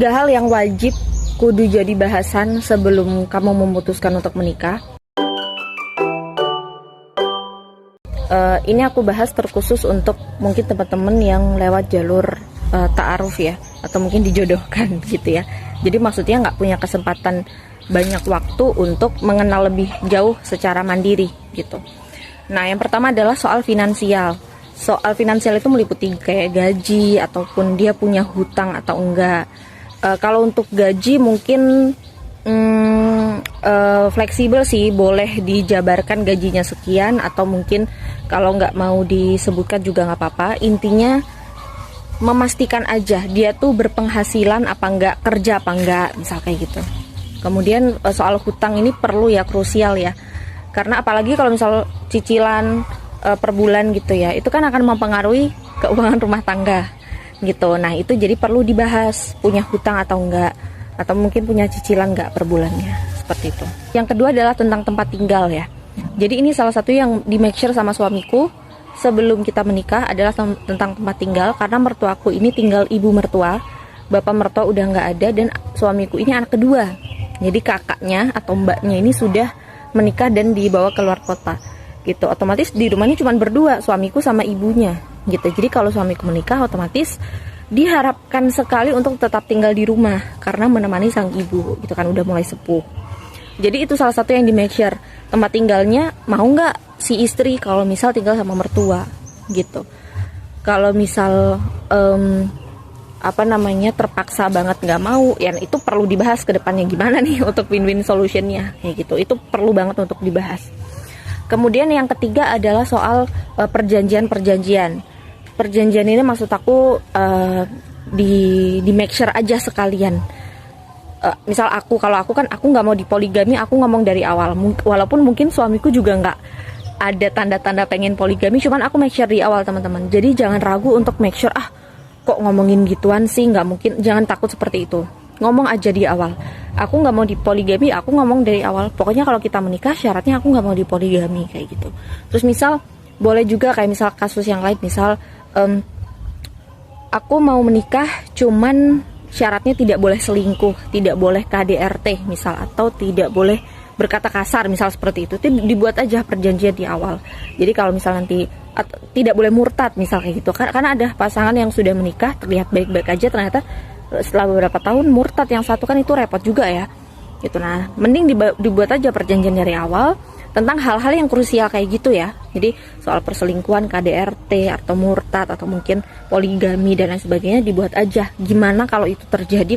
3 hal yang wajib kudu jadi bahasan sebelum kamu memutuskan untuk menikah. Ini aku bahas terkhusus untuk mungkin teman-teman yang lewat jalur ta'aruf ya, atau mungkin dijodohkan gitu ya. Jadi maksudnya nggak punya kesempatan banyak waktu untuk mengenal lebih jauh secara mandiri gitu. Nah, yang pertama adalah soal finansial. Soal finansial itu meliputi kayak gaji ataupun dia punya hutang atau enggak. Kalau untuk gaji mungkin fleksibel sih, boleh dijabarkan gajinya sekian, atau mungkin kalau nggak mau disebutkan juga nggak apa-apa. Intinya memastikan aja dia tuh berpenghasilan apa enggak, kerja apa enggak, misal kayak gitu. Kemudian soal hutang ini perlu ya, krusial ya, karena apalagi kalau misal cicilan per bulan gitu ya, itu kan akan mempengaruhi keuangan rumah tangga gitu. Nah itu jadi perlu dibahas, punya hutang atau enggak, atau mungkin punya cicilan enggak per bulannya, seperti itu. Yang kedua adalah tentang tempat tinggal ya. Jadi ini salah satu yang di make sure sama suamiku sebelum kita menikah adalah tentang tempat tinggal, karena mertuaku ini tinggal ibu mertua, bapak mertua udah nggak ada, dan suamiku ini anak kedua. Jadi kakaknya atau mbaknya ini sudah menikah dan dibawa ke luar kota gitu. Otomatis di rumah ini cuma berdua, suamiku sama ibunya gitu. Jadi kalau suamiku menikah, otomatis diharapkan sekali untuk tetap tinggal di rumah karena menemani sang ibu gitu kan, udah mulai sepuh. Jadi itu salah satu yang di make sure, tempat tinggalnya mau nggak si istri kalau misal tinggal sama mertua gitu. Kalau misal terpaksa banget nggak mau, ya itu perlu dibahas ke depannya gimana nih untuk win-win solutionnya kayak gitu. Itu perlu banget untuk dibahas. Kemudian yang ketiga adalah soal perjanjian ini, maksud aku di make sure aja sekalian. Misal kalau aku kan aku nggak mau dipoligami, aku ngomong dari awal, walaupun mungkin suamiku juga nggak ada tanda-tanda pengen poligami, cuman aku make sure di awal teman-teman. Jadi jangan ragu untuk make sure, kok ngomongin gituan sih, nggak mungkin, jangan takut seperti itu. Ngomong aja di awal, aku nggak mau dipoligami, aku ngomong dari awal, pokoknya kalau kita menikah syaratnya aku nggak mau dipoligami kayak gitu. Terus misal boleh juga kayak misal kasus yang lain, misal aku mau menikah cuman syaratnya tidak boleh selingkuh, tidak boleh KDRT misal, atau tidak boleh berkata kasar misal, seperti itu dibuat aja perjanjian di awal. Jadi kalau misal nanti tidak boleh murtad misal kayak gitu, karena ada pasangan yang sudah menikah terlihat baik-baik aja, ternyata setelah beberapa tahun murtad yang satu, kan itu repot juga ya gitu. Nah mending dibuat aja perjanjian dari awal tentang hal-hal yang krusial kayak gitu ya. Jadi soal perselingkuhan, KDRT, atau murtad, atau mungkin poligami dan lain sebagainya, dibuat aja gimana kalau itu terjadi.